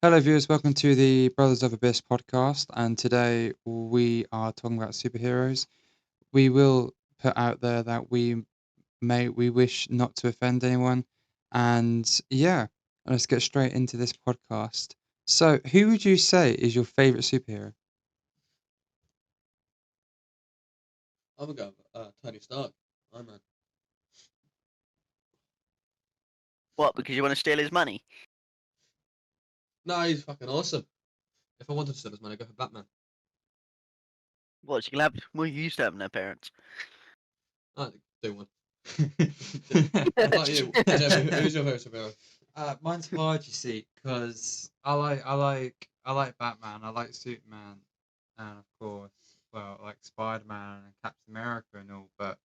Hello, viewers. Welcome to the Brothers of Abyss podcast. And today we are talking about superheroes. We will put out there that we wish not to offend anyone. And yeah, let's get straight into this podcast. So, who would you say is your favorite superhero? I'm gonna go Tony Stark. I'm a What? Because you want to steal his money? no, he's fucking awesome. If I wanted to steal his money, I'd go for Batman. What? You can have. Well, you used to have no parents. I'd do one. What about you? Jamie, who's your favorite superhero? Mine's hard, you see, because I like Batman, I like Superman, and of course, well, I like Spider-Man and Captain America and all. But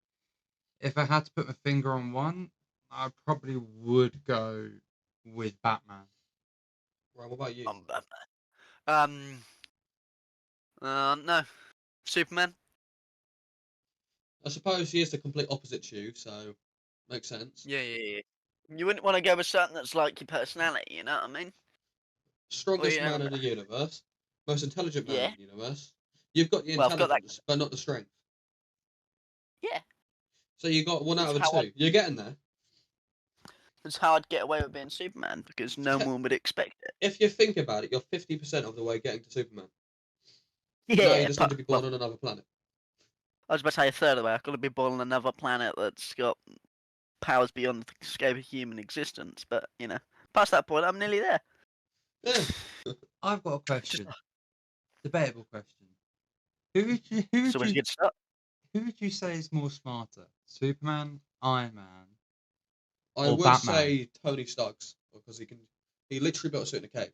if I had to put my finger on one, I probably would go with Batman. Right, what about you? I'm Batman. No. Superman. I suppose he is the complete opposite to you, so makes sense. Yeah. You wouldn't want to go with something that's like your personality. You know what I mean? Strongest Well, man in the universe, most intelligent man Yeah. in the universe. You've got the Well, I've got that. intelligence, but not the strength. Yeah. So you got one out of That's a how two. You're getting there. That's how I'd get away with being Superman because no one would expect it. If you think about it, you're 50% of the way getting to Superman. Yeah. Now you just need to be born well, on another planet. I was about to say a third of the way. I've got to be born on another planet that's got powers beyond the scope of human existence. But past that point, I'm nearly there. Yeah. I've got a question, debatable question. Who would you who It's would always a you good start. who would you say is more smarter, Superman, Iron Man, I or would Batman? say Tony Stark's because he literally built a suit in a cave.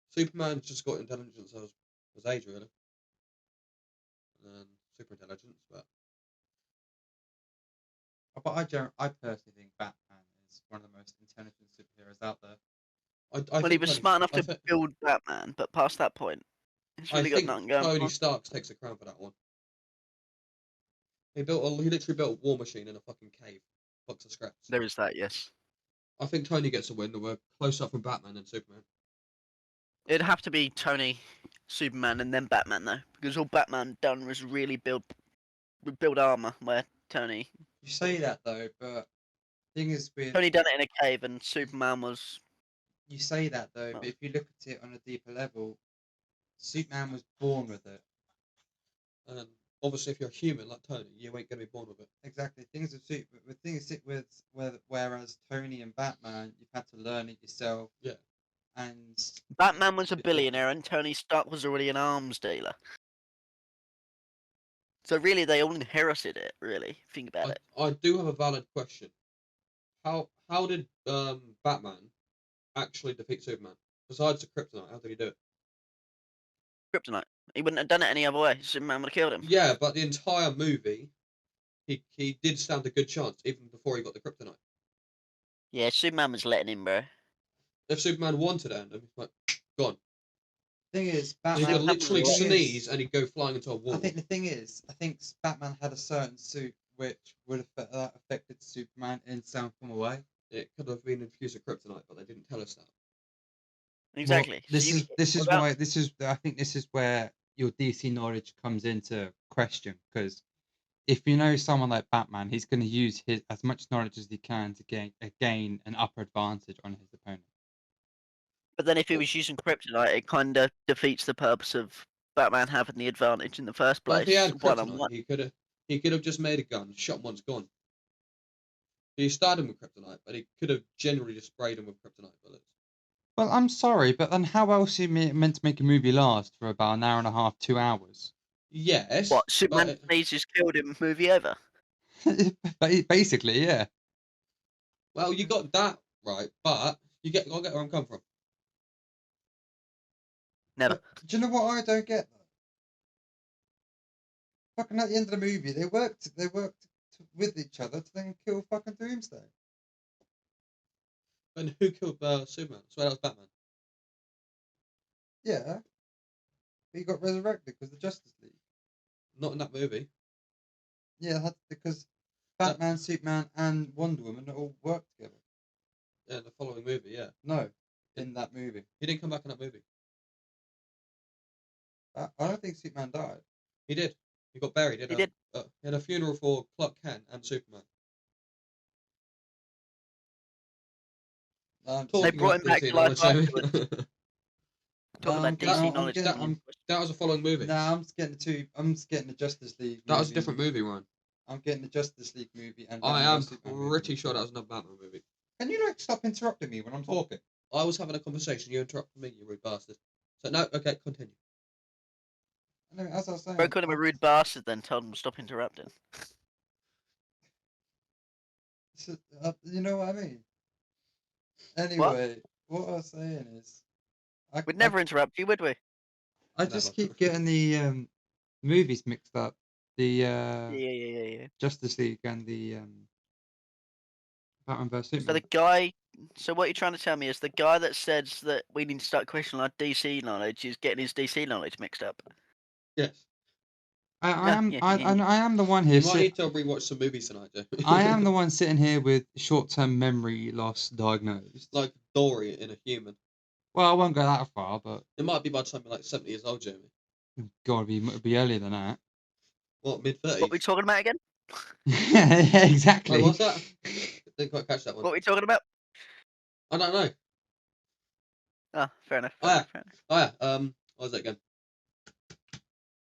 Superman's just got intelligence as age really, and super intelligence. But But I personally think Batman is one of the most intelligent superheroes out there. I Well, he think was Tony, smart enough I, to th- build Batman, but past that point, he's I really got think nothing going Tony on. Stark takes the crown for that one. He literally built a war machine in a fucking cave, box of scraps. There is that, yes. I think Tony gets a win. We're close up from Batman and Superman. It'd have to be Tony, Superman, and then Batman, though, because all Batman done was really build armor. Where Tony You say that though, but thing is with done it in a cave, and Superman was. you say that though, but if you look at it on a deeper level, Superman was born with it. And obviously, if you're a human like Tony, you ain't gonna be born with it. Exactly. Things with whereas Tony and Batman, you've had to learn it yourself. Yeah. And Batman was a billionaire, and Tony Stark was already an arms dealer. So really, they all inherited it. Really, think about it. I do have a valid question. How did Batman actually defeat Superman? Besides the kryptonite, how did he do it? Kryptonite. He wouldn't have done it any other way. Superman would have killed him. Yeah, but the entire movie, he did stand a good chance even before he got the kryptonite. Yeah, Superman was letting him, bro. If Superman wanted to end him, like gone. thing is, He Batman could literally Superman- sneeze and he'd go flying into a wall. I think the thing is, I think Batman had a certain suit which would have affected Superman in some form of way. It could have been infused with kryptonite, but they didn't tell us that. Exactly. Well, this So is this is what about- why this is I think this is where your DC knowledge comes into question, because if you know someone like Batman, he's going to use his as much knowledge as he can to gain an upper advantage on his opponent. But then if he was using kryptonite, it kind of defeats the purpose of Batman having the advantage in the first But place. if he had one on kryptonite, one. he could have just made a gun, shot one's gone. He started with kryptonite, but he could have generally just sprayed him with kryptonite bullets. Well, I'm sorry, but then how else are you meant to make a movie last for about an hour and a half, 2 hours? Yes. What? Superman but sneezes killed him. Movie over. Basically, yeah. well, you got that right, but I'll get where I'm coming from. Never. But do you know what I don't get though? Fucking at the end of the movie, they worked with each other to then kill fucking Doomsday. And who killed Superman? So that was Batman. Yeah, he got resurrected because the Justice League. Not in that movie. Yeah, because Batman, Superman, and Wonder Woman all work together. Yeah, in the following movie, yeah. No, in that movie. He didn't come back in that movie. I don't think Superman died. He did. He got buried. He did. He had a funeral for Clark Kent and Superman. Um, They Talking brought about him back DC to life knowledge, afterwards. Jamie. Talking about DC knowledge. That was a following movie. Nah, I'm just getting the Justice League. That was a different movie, Ryan. I'm getting the Justice League movie and I Batman am vs Superman pretty movie. sure that was another Batman movie. Can you stop interrupting me when I'm talking? I was having a conversation. You interrupted me, you rude bastard. So no, okay, continue. No, as I was saying, Bro called him a rude bastard, then told him to stop interrupting. you know what I mean. Anyway, what I was saying is, We'd never interrupt you, would we? I just keep getting the movies mixed up. The Yeah. Justice League and the Batman vs So Superman. the guy. So what you're trying to tell me is the guy that says that we need to start questioning our DC knowledge is getting his DC knowledge mixed up. Yes. I am the one You here. might need to rewatch some movies tonight, Joe. I am the one sitting here with short-term memory loss diagnosed. Like Dory in a human. Well, I won't go that far, but it might be by the time you're like 70 years old, Jamie. God, it'd be earlier than that. What, mid-30s? What are we talking about again? Yeah, exactly. Wait, what's that? Didn't quite catch that one. What are we talking about? I don't know. Ah, fair enough. Oh yeah, what was that again?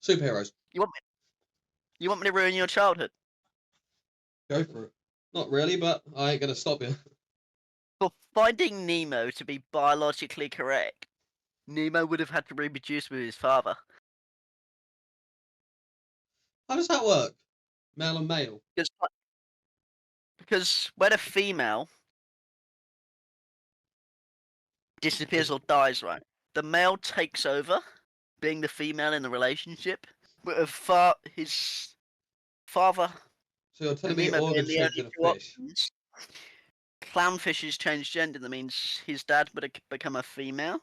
Superheroes. You want me to ruin your childhood? Go for it. Not really, but I ain't gonna stop you. For finding Nemo to be biologically correct, Nemo would have had to reproduce with his father. How does that work? Male and male? Because when a female disappears or dies, right, the male takes over, being the female in the relationship. But his father. So you're telling and me Nemo organ being the changed in only a two fish? options, clownfishes change gender. That means his dad would have become a female,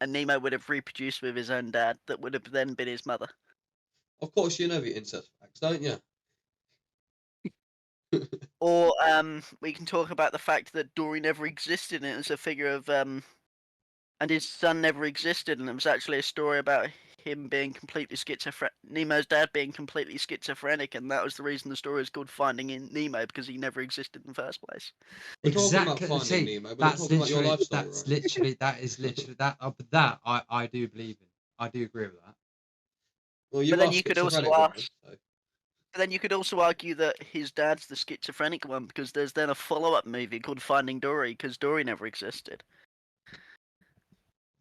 and Nemo would have reproduced with his own dad. That would have then been his mother. Of course you know the incest facts, don't you? Or we can talk about the fact that Dory never existed, and it was a figure of and his son never existed, and it was actually a story about him being completely schizophrenic. Nemo's dad being completely schizophrenic, and that was the reason the story is called Finding in Nemo, because he never existed in the first place. We're talking about Finding Nemo. We're not talking about your life story, That's right? literally that. But that I do believe in. I do agree with that. Well, you But are then you could also schizophrenic, Ryan, ask. so. But then you could also argue that his dad's the schizophrenic one, because there's then a follow-up movie called Finding Dory, because Dory never existed.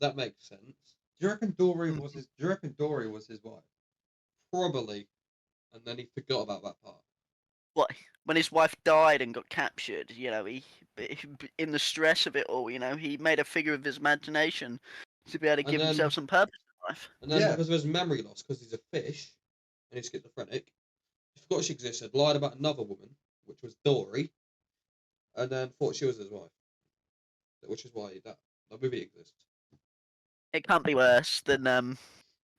That makes sense. Do you reckon Dory was his wife? Probably. And then he forgot about that part. What? When his wife died and got captured, you know, he in the stress of it all, you know, he made a figure of his imagination to be able to give himself some purpose in life. And then because of his memory loss, because he's a fish and he's schizophrenic, he forgot she existed, lied about another woman, which was Dory, and then thought she was his wife. Which is why that movie exists. It can't be worse than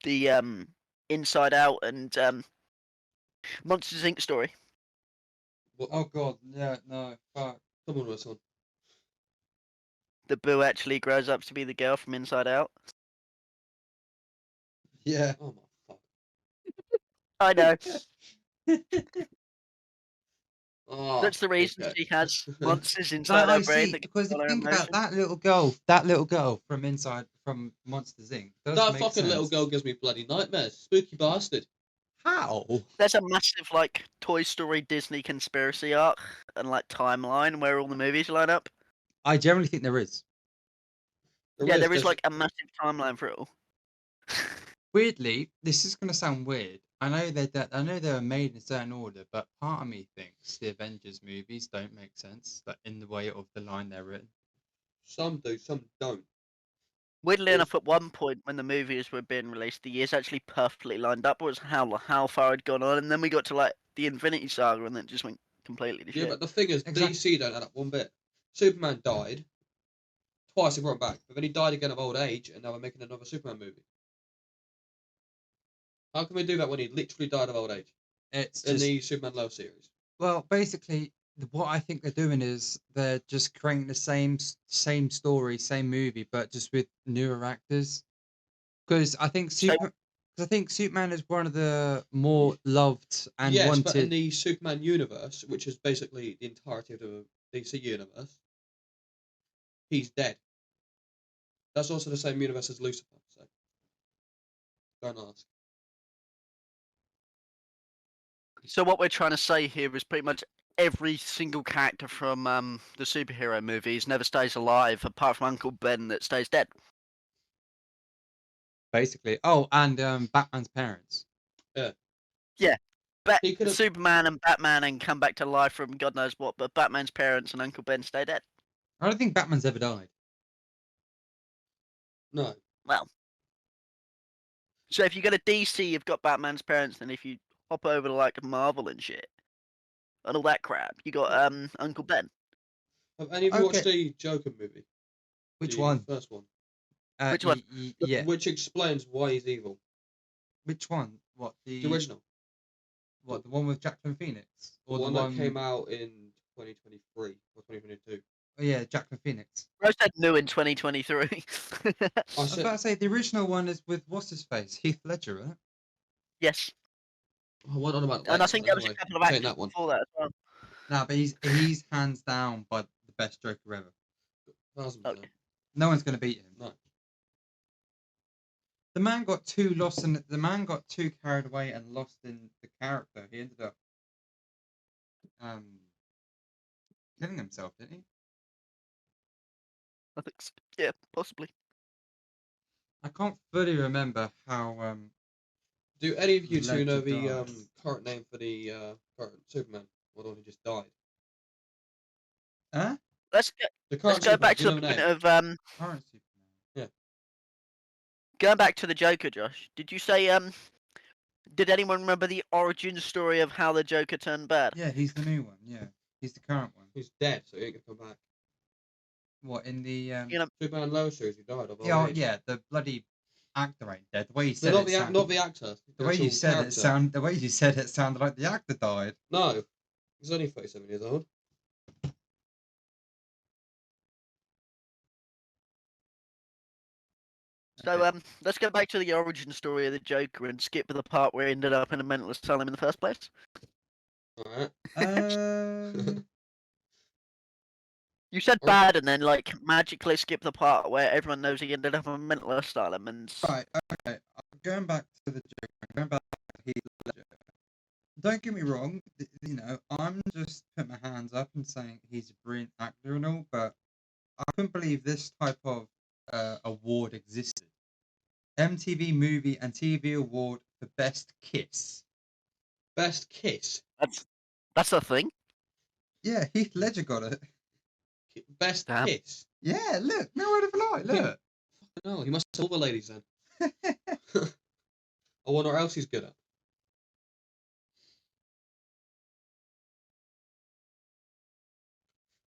the Inside Out and Monsters Inc. story. What? Oh God, yeah, no, fuck. Come on, son. The Boo actually grows up to be the girl from Inside Out. Yeah. Oh my fuck. I know. Oh, That's the reason okay. she has monsters inside her brain. Because if you think about that little girl from Monsters Inc. does That make fucking sense. little girl gives me bloody nightmares. Spooky bastard. How? There's a massive like Toy Story Disney conspiracy arc and like timeline where all the movies line up. I generally think there is. There is like a massive timeline for it all. Weirdly, this is going to sound weird. I know they were made in a certain order, but part of me thinks the Avengers movies don't make sense, like in the way of the line they're written. Some do, some don't. Weirdly enough, at one point when the movies were being released, the years actually perfectly lined up. Was how far had gone on, and then we got to like the Infinity Saga, and then it just went completely to shit. Yeah, but the thing is, DC don't add up one bit. Superman died twice. He brought him back, but then he died again of old age, and now we're making another Superman movie. How can we do that when he literally died of old age? It's in the Superman Love series. Well, basically, what I think they're doing is they're just creating the same story, same movie, but just with newer actors. Because So I think Superman is one of the more loved and Yes, but in wanted. the Superman universe, which is basically the entirety of the DC universe, he's dead. That's also the same universe as Lucifer. So don't ask. So what we're trying to say here is pretty much every single character from the superhero movies never stays alive, apart from Uncle Ben that stays dead. Basically. Oh, and Batman's parents. Yeah, Yeah, he could have. Superman and Batman and come back to life from God knows what, but Batman's parents and Uncle Ben stay dead. I don't think Batman's ever died. No, Well, so if you go to DC, you've got Batman's parents, and if you hop over to like Marvel and shit and all that crap, you got Uncle Ben. have any of you watched Okay. the Joker movie? Which The one? first one, Which one? Yeah. which explains why he's evil. Which one? What The original, What, the one with Jacqueline Phoenix, the or the one that one? came out in 2023 or 2022. Oh yeah, Jacqueline Phoenix. I said new in 2023. I I was said, about to say the original one is with what's his face, Heath Ledger, right? Yes, I went on about the and I latest think one there was a anyway. couple of Take actors that one. before that as well. Nah, but he's hands down by the best Joker ever. 1000%. Okay. No one's gonna beat him. No. The man got too lost, and the man got too carried away and lost in the character. He ended up um killing himself, didn't he? I think so. Yeah, possibly. I can't fully remember how Do any of you two know Ledger the died. current name for the current Superman? Or the one who just died? Huh? Let's The let's current go Superman. back Do to you the know the point name? of Current Superman. going back to the Joker, Josh. Did you say did anyone remember the origin story of how the Joker turned bad? Yeah, he's the new one. Yeah, he's the current one. He's dead, so he ain't gonna come back. What in the You know, Superman Lois series, he died of old Yeah, age. yeah, the bloody actor ain't dead. The way you No, said not it the not the actor. the way you said character. it sound the way you said it sounded like the actor died. No, he's only 37 years old. so Okay. let's go back to the origin story of the Joker and skip the part where he ended up in a mental asylum in the first place. All right. You said Origin- bad and then like magically skip the part where everyone knows he ended up in a mental asylum and Right. Okay. Going back to the joke. Going back to Heath Ledger. Don't get me wrong. You know, I'm just putting my hands up and saying he's a brilliant actor and all, but I couldn't believe this type of award existed. MTV Movie and TV Award for Best Kiss. Best kiss. that's a thing. Yeah, Heath Ledger got it. Best Damn. kiss. Yeah, look, no word of a lie. Look. No, he must have all the ladies then. I wonder what else he's good at.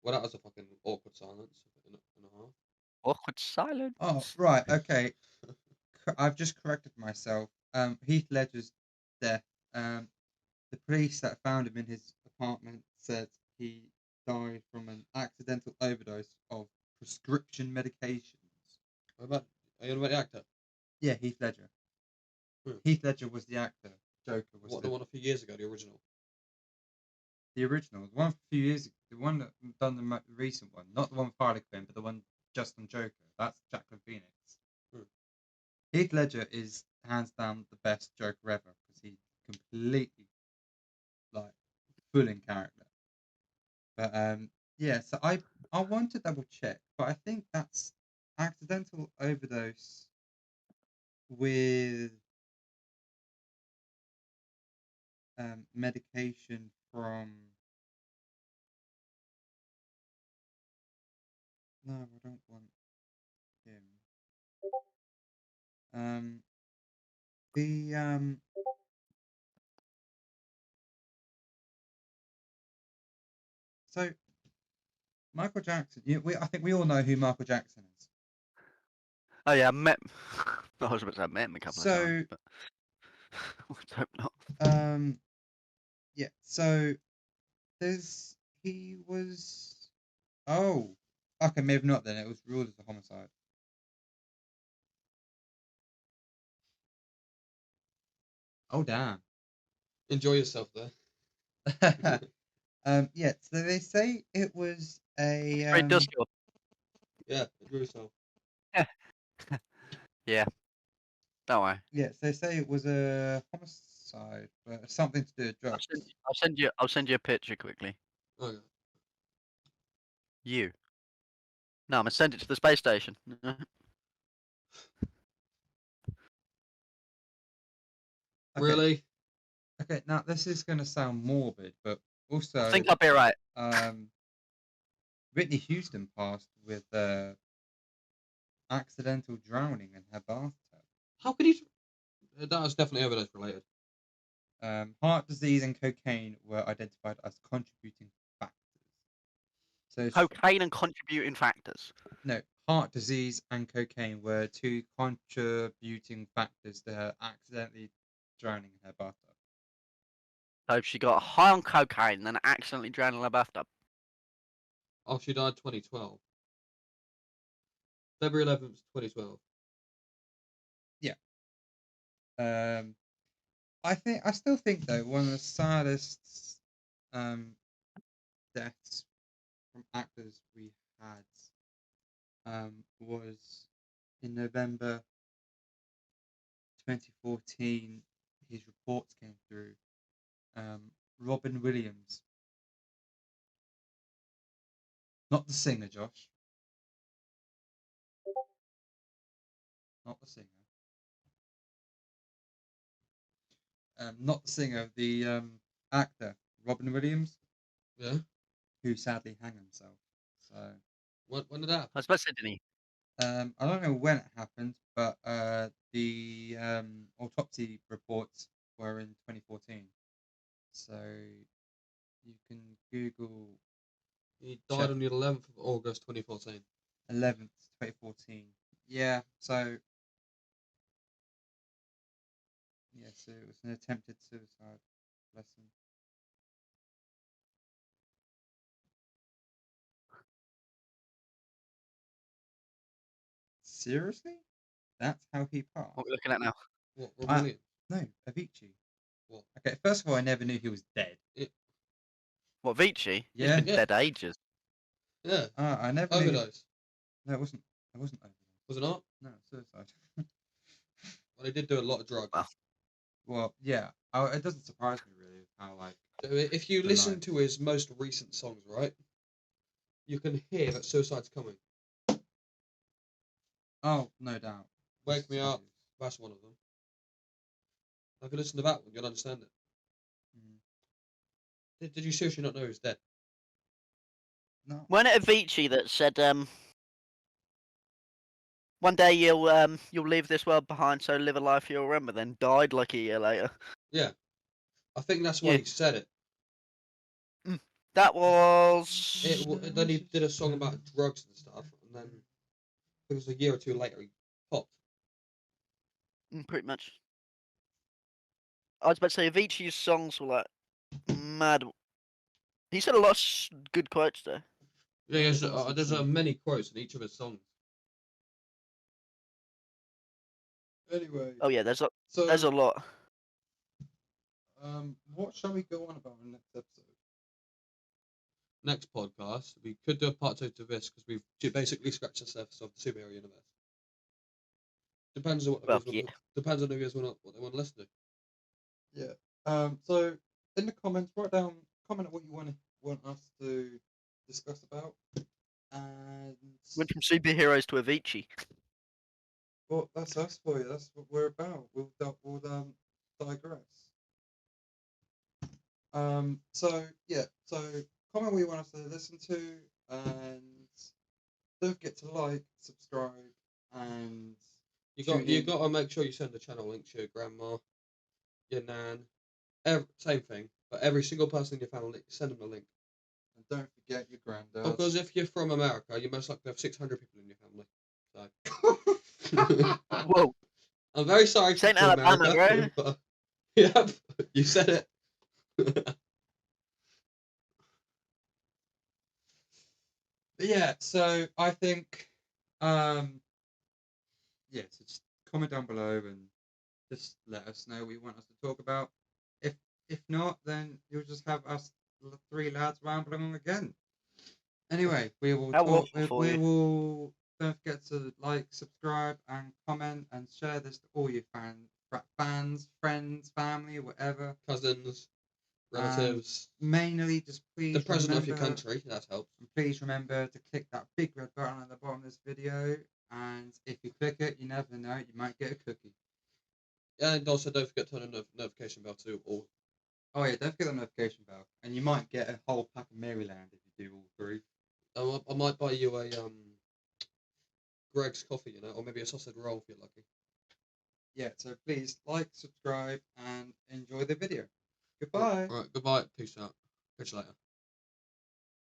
Well, that was a fucking awkward silence. And a half. Awkward silence. Oh, right, okay. I've just corrected myself. Heath Ledger's death. The police that found him in his apartment said he died from an accidental overdose of prescription medications. What about, are you on about the actor? Yeah, Heath Ledger. Hmm. Heath Ledger was the actor. Joker was What, the one a few years ago, the original? the original. The one a few years ago. The one that done the recent one. Not the one with Harley Quinn, but the one just on Joker. That's Jacqueline Phoenix. Hmm. Heath Ledger is hands down the best Joker ever because he completely like full in character. But yeah, so I want to double check, but I think that's accidental overdose with medication from. No, I don't want him. The So Michael Jackson. I think we all know who Michael Jackson is. Oh yeah, I met. I was about to say I met him a couple of times, but let's hope not. Yeah. So he was. Oh, okay, maybe not then. It was ruled as a homicide. Oh damn. Enjoy yourself there. Yeah. So they say it was a Very dusty. Yeah, enjoy yourself. Yeah. Don't worry. Yeah. So they say it was a homicide, but something to do with drugs. I'll send you a picture quickly. Okay. You. No, I'm gonna send it to the space station. Okay. Really? Okay. Now this is going to sound morbid, but I also, think I'll be right. Whitney Houston passed with accidental drowning in her bathtub. How could you? That was definitely overdose related. Heart disease and cocaine were identified as contributing factors. So Cocaine and contributing factors. no, heart disease and cocaine were two contributing factors to her accidentally drowning in her bathtub. So she got high on cocaine and then accidentally drowned in her bathtub. Oh, she died 2012. February 11th, 2012. Yeah. I still think though one of the saddest deaths from actors we had was in November 2014. His reports came through. Robin Williams, not the singer, Josh, not the singer, not the singer, the actor Robin Williams, Yeah. who sadly hanged himself. So When did that happen? I was about to say, didn't he? I don't know when it happened, but the autopsy reports were in 2014. So you can Google He died on the 11th of August, 2014. 11th, 2014. Yeah, so yes, it was an attempted suicide. Bless him. Seriously? That's how he passed? What are we looking at now? What? Robin Williams? No, Avicii. What? Okay, first of all, I never knew he was dead. What, Vici? He's Yeah. been Yeah. dead ages. Yeah. I never knew. Overdose. No, it wasn't. It wasn't overdose. Was it not? No, suicide. Well, they did do a lot of drugs. Well. Well, yeah. It doesn't surprise me really how like. So if you the listen lines. to his most recent songs, right, you can hear that suicide's coming. Oh, no doubt. Wake It's Me Up. obvious. That's one of them. If you listen to that one, you'll understand it. Mm. Did you seriously not know he was dead? No. Wasn't it Avicii that said, one day you'll leave this world behind, so live a life you'll remember, then died like a year later? Yeah. I think that's why Yeah. he said it. That was... Then he did a song about drugs and stuff, and then it was a year or two later he popped. Pretty much. I was about to say, Avicii's songs were like mad. He said a lot of good quotes there. Yeah, there's many quotes in each of his songs. Anyway. Oh yeah, there's a So lot. what shall we go on about in the next episode? Next podcast, we could do a part 2 to this because we've basically scratched the surface of the superhero universe. Depends on what Well, depends on who is what they want to listen to. Yeah. So in the comments, comment what you want us to discuss about, and Went from superheroes to Avicii. well, that's us for you. That's what we're about. We'll digress. So yeah. So comment what you want us to listen to, and don't forget to like, subscribe, and You got to make sure you send the channel link to your grandma, your nan, same thing. But every single person in your family, send them a link. And don't forget your granddad. Because if you're from America, you most likely have 600 people in your family. So. Whoa. I'm very sorry Saint to Alabama, America. But, yep, you said it. But yeah, so I think, um, yeah, so just comment down below and just let us know what you want us to talk about. If if not, then you'll just have us three lads rambling on again. Anyway, we will How talk. awful for We you. will. Don't forget to like, subscribe, and comment, and share this to all your fans, friends, family, whatever. Cousins, And relatives, mainly, just the please president of your remember, country. That helps. and please remember to click that big red button at the bottom of this video. And if you click it, you never know, you might get a cookie. And also, don't forget to turn on the notification bell too. Or Oh yeah, don't forget the notification bell, and you might get a whole pack of Maryland if you do all three. I might buy you a Greg's coffee, or maybe a sausage roll if you're lucky. Yeah, so please like, subscribe, and enjoy the video. Goodbye. Right, goodbye. Peace out. Catch you later.